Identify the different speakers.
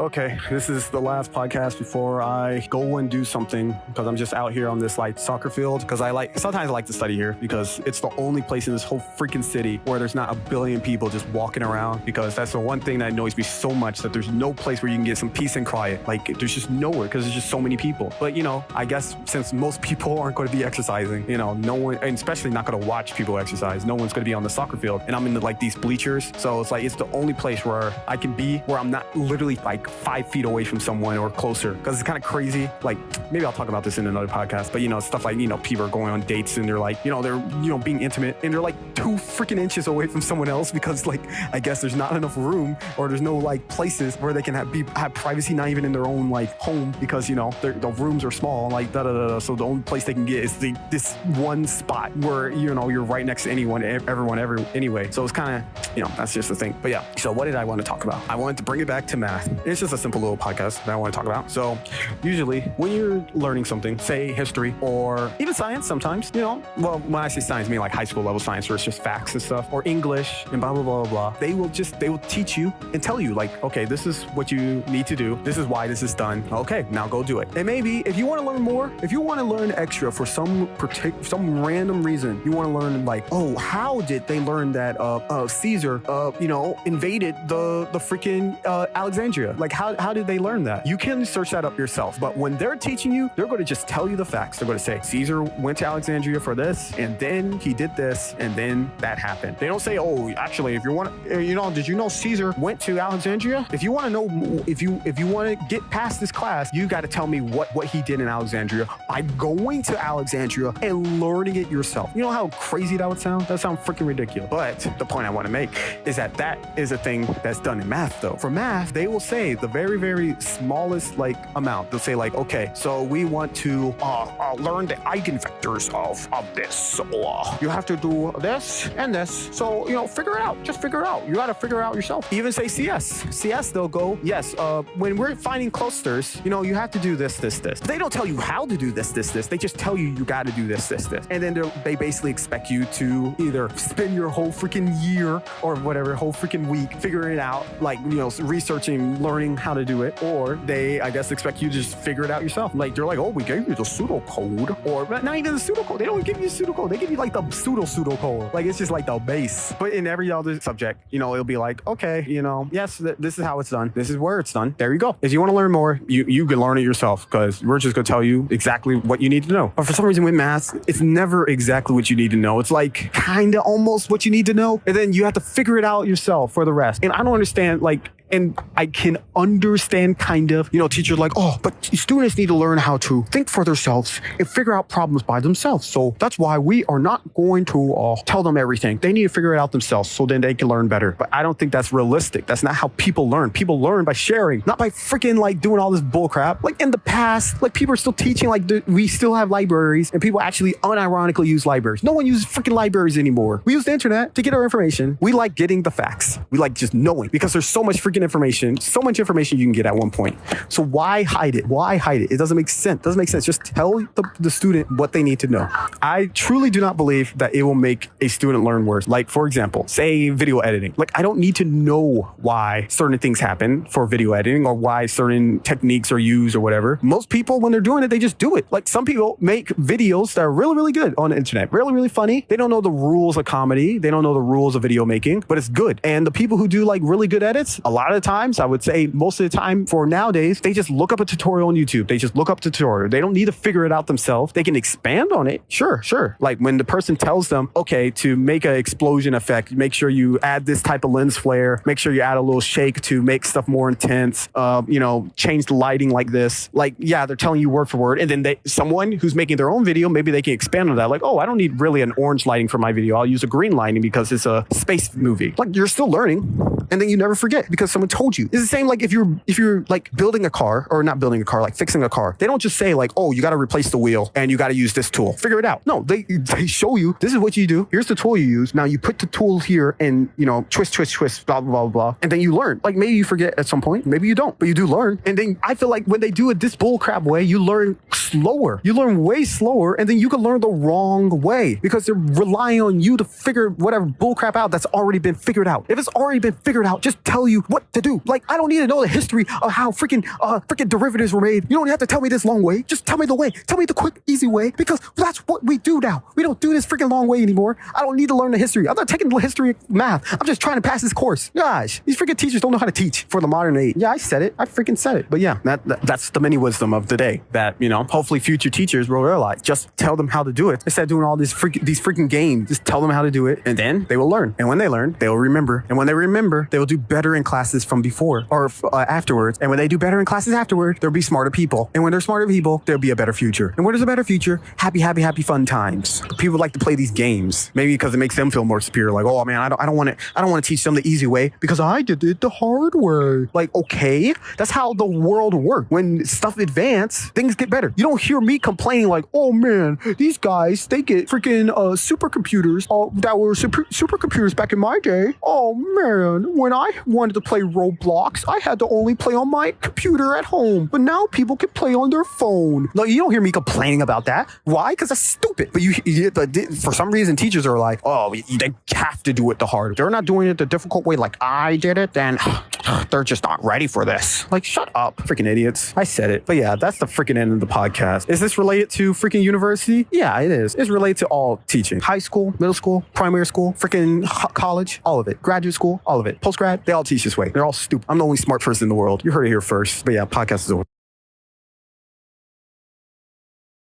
Speaker 1: Okay, this is the last podcast before I go and do something because I'm just out here on this like soccer field because sometimes I like to study here because it's the only place in this whole freaking city where there's not a billion people just walking around, because that's the one thing that annoys me so much, that there's no place where you can get some peace and quiet. Like there's just nowhere because there's just so many people. But you know, I guess since most people aren't going to be exercising, you know, no one, and especially not going to watch people exercise, no one's going to be on the soccer field, and I'm in like these bleachers. So it's like, it's the only place where I can be where I'm not literally like 5 feet away from someone or closer, because it's kind of crazy. Like maybe I'll talk about this in another podcast, but you know, stuff like, you know, people are going on dates and they're like, you know, they're, you know, being intimate and they're like 2 freaking inches away from someone else because like, I guess there's not enough room, or there's no like places where they can have privacy, not even in their own like home, because you know, the rooms are small, like so the only place they can get is this one spot where, you know, you're right next to everyone anyway. So it's kind of, you know, that's just the thing. But yeah, so what did I want to talk about? I wanted to bring it back to math. It's just a simple little podcast that I want to talk about. So usually when you're learning something, say history or even science sometimes, you know, well, when I say science, I mean like high school level science where it's just facts and stuff, or English and blah, blah, blah, blah. They will teach you and tell you like, okay, this is what you need to do. This is why this is done. Okay, now go do it. And maybe if you want to learn more, if you want to learn extra for some random reason, you want to learn like, oh, how did they learn that Caesar, you know, invaded the freaking Alexandria? Like how did they learn that? You can search that up yourself. But when they're teaching you, they're going to just tell you the facts. They're going to say Caesar went to Alexandria for this, and then he did this, and then that happened. They don't say, oh, actually, if you want, you know, did you know Caesar went to Alexandria? If you want to know, if you want to get past this class, you got to tell me what he did in Alexandria by going to Alexandria and learning it yourself. You know how crazy that would sound? That sounds freaking ridiculous. But the point I want to make is that is a thing that's done in math, though. For math, they will say the very, very smallest like amount. They'll say like, okay, so we want to learn the eigenvectors of this. So you have to do this and this. So, you know, figure it out. Just figure it out. You got to figure it out yourself. Even say CS, they'll go, yes, when we're finding clusters, you know, you have to do this. They don't tell you how to do this. They just tell you got to do this. And then they basically expect you to either spend your whole freaking year or whatever, whole freaking week figuring it out, like, you know, researching, learning how to do it, or they, I guess, expect you to just figure it out yourself. Like, they're like, oh, we gave you the pseudocode, or not even the pseudocode. They don't give you the pseudocode. They give you like the pseudocode. Like, it's just like the base. But in every other subject, you know, it'll be like, okay, you know, yes, this is how it's done. This is where it's done. There you go. If you want to learn more, you can learn it yourself, because we're just going to tell you exactly what you need to know. But for some reason with math, it's never exactly what you need to know. It's like kind of almost what you need to know, and then you have to figure it out yourself for the rest. And I don't understand, like, and I can understand kind of, you know, teachers like, oh, but students need to learn how to think for themselves and figure out problems by themselves. So that's why we are not going to tell them everything. They need to figure it out themselves so then they can learn better. But I don't think that's realistic. That's not how people learn. People learn by sharing, not by freaking like doing all this bull crap. Like in the past, like people are still teaching, like we still have libraries, and people actually unironically use libraries. No one uses freaking libraries anymore. We use the internet to get our information. We like getting the facts. We like just knowing, because there's so much freaking information, so much information you can get at one point. So why hide it? It doesn't make sense. Just tell the student what they need to know. I truly do not believe that it will make a student learn worse. Like, for example, say video editing. Like, I don't need to know why certain things happen for video editing, or why certain techniques are used or whatever. Most people, when they're doing it, they just do it. Like, some people make videos that are really, really good on the internet, really, really funny. They don't know the rules of comedy. They don't know the rules of video making, but it's good. And the people who do like really good edits, a lot of the time, I would say most of the time for nowadays, they just look up a tutorial on YouTube. They just look up the tutorial. They don't need to figure it out themselves. They can expand on it. Sure. Like when the person tells them, okay, to make an explosion effect, make sure you add this type of lens flare, make sure you add a little shake to make stuff more intense, you know, change the lighting like this. Like, yeah, they're telling you word for word. And then someone who's making their own video, maybe they can expand on that. Like, oh, I don't need really an orange lighting for my video. I'll use a green lighting because it's a space movie. Like, you're still learning. And then you never forget because someone told you. It's the same like if you're like building a car, or not building a car, like fixing a car. They don't just say like, oh, you got to replace the wheel and you got to use this tool. Figure it out. No, they show you, this is what you do. Here's the tool you use. Now you put the tool here and, you know, twist, blah, blah, blah, blah. And then you learn. Like maybe you forget at some point, maybe you don't, but you do learn. And then I feel like when they do it this bull crap way, you learn slower. You learn way slower, and then you can learn the wrong way because they're relying on you to figure whatever bull crap out that's already been figured out. If it's already been figured out, just tell you what to do. Like, I don't need to know the history of how freaking derivatives were made. You don't have to tell me this long way. Just tell me the way. Tell me the quick, easy way, because that's what we do now. We don't do this freaking long way anymore. I don't need to learn the history. I'm not taking the history of math. I'm just trying to pass this course. Gosh, these freaking teachers don't know how to teach for the modern age. Yeah, I said it. I freaking said it. But yeah, that's the mini wisdom of the day that, hopefully future teachers will realize. Just tell them how to do it. Instead of doing all these freaking games, just tell them how to do it, and then they will learn. And when they learn, they will remember. And when they remember, they will do better in classes from before or afterwards. And when they do better in classes afterward, there'll be smarter people. And when they're smarter people, there'll be a better future. And when there's a better future, happy fun times. People like to play these games, maybe because it makes them feel more superior. Like, oh man, I don't want to teach them the easy way because I did it the hard way. Like, okay, that's how the world works. When stuff advance, things get better. You don't hear me complaining like, oh man, these guys, they get freaking supercomputers that were supercomputers back in my day. Oh man, when I wanted to play Roblox, I had to only play on my computer at home. But now people can play on their phone. No, you don't hear me complaining about that. Why? Because that's stupid. But for some reason, teachers are like, oh, they have to do it the hard. They're not doing it the difficult way like I did it, then they're just not ready for this. Like, shut up, freaking idiots. I said it. But yeah, that's the freaking end of the podcast. Is this related to freaking university? Yeah, it is. It's related to all teaching. High school, middle school, primary school, freaking college, all of it. Graduate school, all of it. Post-grad, they all teach this way. They're all stupid. I'm the only smart person in the world. You heard it here first. But yeah, podcast is over.